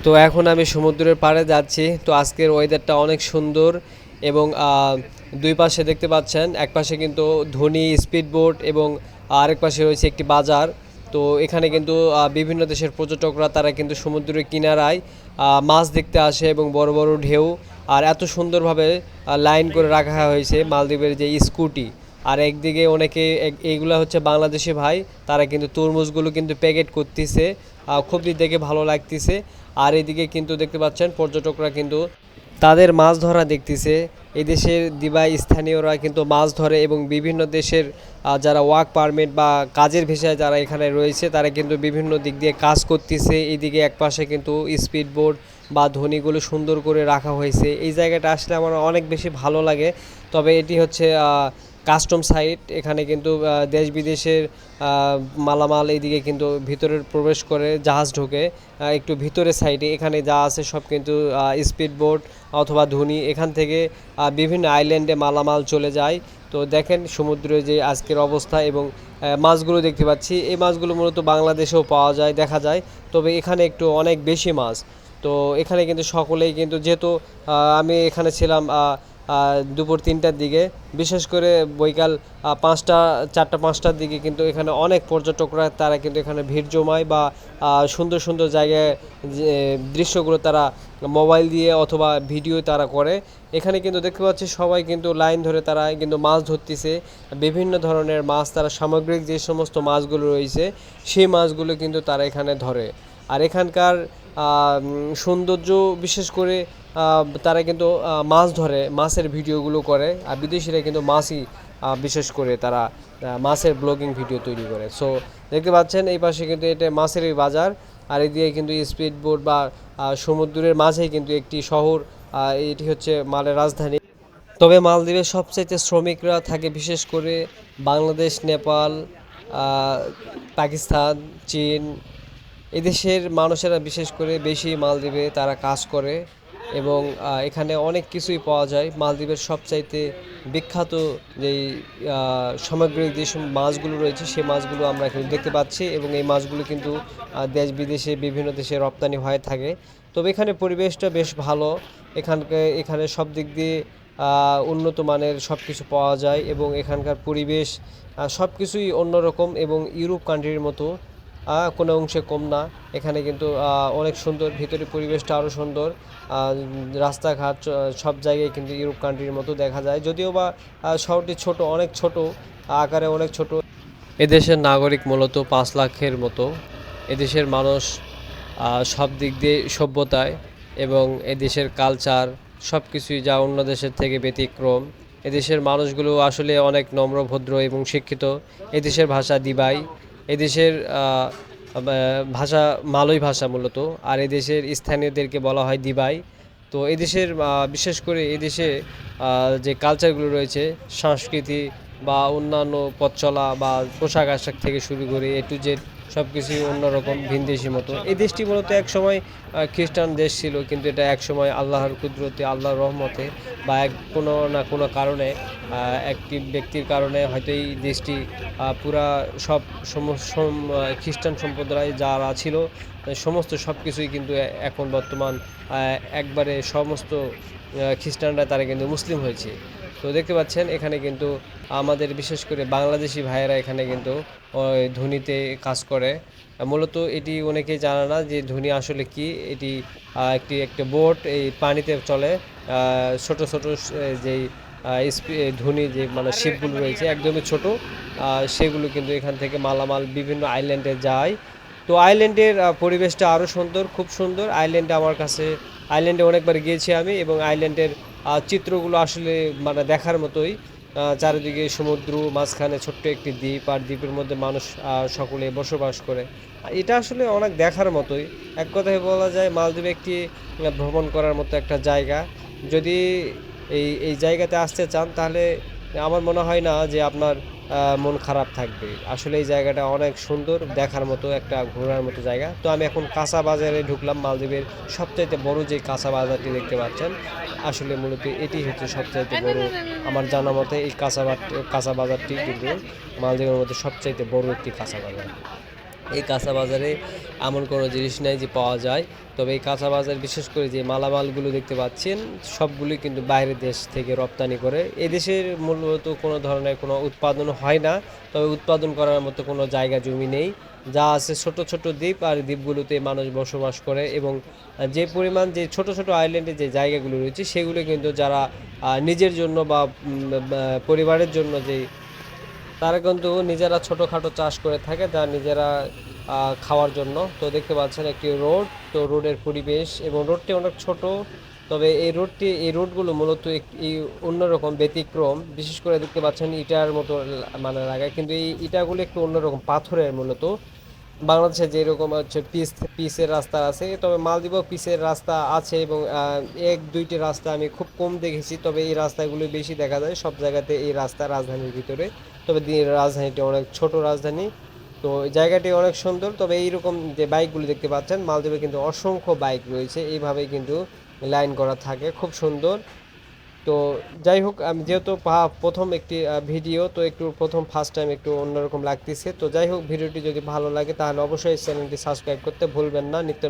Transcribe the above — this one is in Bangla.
তো এখন আমি সমুদ্রের পাড়ে যাচ্ছি। তো আজকের ওয়েদারটা অনেক সুন্দর এবং দুই পাশে দেখতে পাচ্ছেন, এক পাশে কিন্তু ধনী স্পিড বোট এবং আরেক পাশে রয়েছে একটি বাজার। তো এখানে কিন্তু বিভিন্ন দেশের পর্যটকরা তারা কিন্তু সমুদ্রের কিনারায় মাছ দেখতে আসে এবং বড় বড় ঢেউ আর এত সুন্দরভাবে লাইন করে রাখা হয়েছে মালদ্বীপের যে স্কুটি। আর একদিকে অনেকে এইগুলা হচ্ছে বাংলাদেশি ভাই, তারা কিন্তু তরমুজগুলো কিন্তু প্যাকেট করতেছে, খুবই দেখে ভালো লাগতেছে। আর এদিকে কিন্তু দেখতে পাচ্ছেন পর্যটকরা কিন্তু তাদের মাছ ধরা দেখতেছে। এই দেশের দিবাই স্থানীয়রা কিন্তু মাছ ধরে এবং বিভিন্ন দেশের যারা ওয়ার্ক পারমিট বা কাজের ভিসায় যারা এখানে রয়েছে তারা কিন্তু বিভিন্ন দিক দিয়ে কাজ করতেছে। এইদিকে এক পাশে কিন্তু স্পিড বোট বা ধনীগুলো সুন্দর করে রাখা হয়েছে। এই জায়গাটা আসলে আমার অনেক বেশি ভালো লাগে। তবে এটি হচ্ছে কাস্টম সাইট, এখানে কিন্তু দেশ বিদেশের মালামাল এইদিকে কিন্তু ভিতরে প্রবেশ করে জাহাজ ঢোকে একটু ভিতরে সাইডে। এখানে যা আছে সব কিন্তু স্পিড বোট অথবা ধনী এখান থেকে বিভিন্ন আইল্যান্ডে মালামাল চলে যায়। তো দেখেন সমুদ্রে যে আজকের অবস্থা এবং মাছগুলো দেখতে পাচ্ছি, এই মাছগুলো মূলত বাংলাদেশেও পাওয়া যায়, দেখা যায়। তবে এখানে একটু অনেক বেশি মাছ। তো এখানে কিন্তু সকলেই কিন্তু যেহেতু আমি এখানে ছিলাম দুপুর 3টার দিকে, বিশেষ করে বৈকাল 5টা 4টা 5টার দিকে কিন্তু এখানে অনেক পর্যটকরা তারা কিন্তু এখানে ভিড় জমায় বা সুন্দর সুন্দর জায়গায় যে দৃশ্যগুলো তারা মোবাইল দিয়ে অথবা ভিডিও তারা করে। এখানে কিন্তু দেখতে পাচ্ছি সবাই কিন্তু লাইন ধরে তারা কিন্তু মাছ ধরতেছে, বিভিন্ন ধরনের মাছ, তারা সামগ্রিক যে সমস্ত মাছগুলো রয়েছে সেই মাছগুলো কিন্তু তারা এখানে ধরে। আর এখানকার সৌন্দর্য বিশেষ করে তারা কিন্তু মাছ ধরে, মাছের ভিডিওগুলো করে। আর বিদেশিরা কিন্তু মাছই বিশেষ করে তারা মাছের ব্লগিং ভিডিও তৈরি করে। সো দেখতে পাচ্ছেন এই পাশে কিন্তু এটা মাছেরই বাজার। আর এদিকে কিন্তু স্পিড বোট বা সমুদ্রের মাঝেই কিন্তু একটি শহর, এটি হচ্ছে মালের রাজধানী। তবে মালদ্বীপের সবচাইতে শ্রমিকরা থাকে বিশেষ করে বাংলাদেশ, নেপাল, পাকিস্তান, চীন, এদেশের মানুষেরা বিশেষ করে বেশি মালদ্বীপে তারা কাজ করে এবং এখানে অনেক কিছুই পাওয়া যায়। মালদ্বীপের সবচাইতে বিখ্যাত যেই সামগ্রিক যে মাছগুলো রয়েছে সেই মাছগুলো আমরা এখানে দেখতে পাচ্ছি এবং এই মাছগুলো কিন্তু দেশ বিদেশে বিভিন্ন দেশে রপ্তানি হয়ে থাকে। তবে এখানে পরিবেশটা বেশ ভালো। এখানে সব দিক দিয়ে উন্নত মানের সব কিছু পাওয়া যায় এবং এখানকার পরিবেশ সব কিছুই অন্যরকম এবং ইউরোপ কান্ট্রির মতো, কোনো অংশে কম না। এখানে কিন্তু অনেক সুন্দর, ভিতরে পরিবেশটা আরও সুন্দর। রাস্তাঘাট সব জায়গায় কিন্তু ইউরোপ কান্ট্রির মতো দেখা যায়, যদিও বা শহরটি ছোট, অনেক ছোট, আকারে অনেক ছোট। এদেশের নাগরিক মূলত 5 লাখের মতো। এদেশের মানুষ সব দিক দিয়ে সভ্যতায় এবং এদেশের কালচার সব কিছুই যা অন্য দেশের থেকে ব্যতিক্রম। এদেশের মানুষগুলো আসলে অনেক নম্র, ভদ্র এবং শিক্ষিত। এদেশের ভাষা দিবাই। এদেশের ভাষা মালয় ভাষা মূলত। আর এদেশের স্থানীয়দেরকে বলা হয় দিবাই। তো এদেশের বিশেষ করে এদেশে যে কালচারগুলো রয়েছে, সংস্কৃতি বা অন্যান্য পথ চলা বা পোশাক আশাক থেকে শুরু করে এ টু জেড সব কিছুই অন্যরকম, ভিনদেশি মতো। এই দেশটি মূলত এক সময় খ্রিস্টান দেশ ছিল, কিন্তু এটা এক সময় আল্লাহর কুদরতে, আল্লাহর রহমতে বা কোনো না কোনো কারণে একটি ব্যক্তির কারণে হয়তো এই দেশটি পুরা সব খ্রিস্টান সম্প্রদায় যারা ছিল সমস্ত সব কিছুই কিন্তু এখন বর্তমান একবারে সমস্ত খ্রিস্টানরা তারা কিন্তু মুসলিম হয়েছে। তো দেখতে পাচ্ছেন এখানে কিন্তু আমাদের বিশেষ করে বাংলাদেশি ভাইয়েরা এখানে কিন্তু ওই ধুনিতে কাজ করে। মূলত এটি অনেকেই জানে না যে ধুনি আসলে কি। এটি একটা বোট, এই পানিতে চলে। ছোট ছোট যেই ধুনি যে মানে শিপগুলো রয়েছে একদমই ছোট, সেগুলো কিন্তু এখান থেকে মালামাল বিভিন্ন আইল্যান্ডে যায়। তো আইল্যান্ডের পরিবেশটা আরও সুন্দর, খুব সুন্দর। আইল্যান্ডে অনেকবার গিয়েছি আমি এবং আইল্যান্ডের চিত্রগুলো আসলে মানে দেখার মতোই। চারিদিকে সমুদ্র, মাঝখানে ছোট্ট একটি দ্বীপ, আর দ্বীপের মধ্যে মানুষ সকলে বসবাস করে। এটা আসলে অনেক দেখার মতোই। এক কথায় বলা যায় মালদ্বীপ একটি ভ্রমণ করার মতো একটা জায়গা। যদি এই জায়গাতে আসতে চান তাহলে আমার মনে হয় না যে আপনার মন খারাপ থাকবে। আসলে এই জায়গাটা অনেক সুন্দর, দেখার মতো একটা ঘোরার মতো জায়গা। তো আমি এখন কাঁচা বাজারে ঢুকলাম, মালদ্বীপের সবচাইতে বড় যে কাঁচা বাজারটি দেখতে পাচ্ছেন, আসলে মূলত এটি হচ্ছে সবচাইতে বড়। আমার জানা মতে এই কাঁচা বাজারটি কিন্তু মালদ্বীপের মধ্যে সবচাইতে বড় একটি কাঁচা বাজার। এই কাঁচা বাজারে এমন কোনো জিনিস নাই যে পাওয়া যায়। তবে এই কাঁচা বাজার বিশেষ করে যে মালামালগুলো দেখতে পাচ্ছেন সবগুলোই কিন্তু বাইরের দেশ থেকে রপ্তানি করে। এদেশের মূলত কোনো ধরনের কোনো উৎপাদন হয় না, তবে উৎপাদন করার মতো কোনো জায়গা জমি নেই। যা আছে ছোট ছোট দ্বীপ, আর দ্বীপগুলোতে মানুষ বসবাস করে। এবং যে পরিমাণ যে ছোট ছোট আইল্যান্ডে যে জায়গাগুলো রয়েছে সেগুলো কিন্তু যারা নিজের জন্য বা পরিবারের জন্য যে তারা কিন্তু নিজেরা ছোটোখাটো চাষ করে থাকে, যা নিজেরা খাওয়ার জন্য। তো দেখতে পাচ্ছেন একটি রোড, তো রোডের পরিবেশ এবং রোডটি অনেক ছোট। তবে এই রোডগুলো মূলত এই অন্যরকম ব্যতিক্রম। বিশেষ করে দেখতে পাচ্ছেন ইটার মতো মানে লাগায়, কিন্তু এই ইটাগুলো একটু অন্যরকম পাথরের মূলত। বাংলাদেশে যেরকম হচ্ছে পিচের রাস্তা আছে, তবে মালদ্বীপেও পিচের রাস্তা আছে এবং এক দুইটি রাস্তা আমি খুব কম দেখেছি। তবে এই রাস্তাগুলো বেশি দেখা যায় সব জায়গাতে এই রাস্তা রাজধানীর ভিতরে। তবে রাজধানীটি অনেক ছোট রাজধানী। তো এই জায়গাটি অনেক সুন্দর। তবে এইরকম যে বাইকগুলো দেখতে পাচ্ছেন মালদ্বীপে কিন্তু অসংখ্য বাইক রয়েছে, এইভাবেই কিন্তু লাইন করা থাকে, খুব সুন্দর। তো যাই হোক, আমি যেহেতু প্রথম একটি ভিডিও, তো একটু প্রথম ফার্স্ট টাইম একটু অন্যরকম লাগতেছে। তো যাই হোক, ভিডিওটি যদি ভালো লাগে তাহলে অবশ্যই চ্যানেলটি সাবস্ক্রাইব করতে ভুলবেন না। নিত্য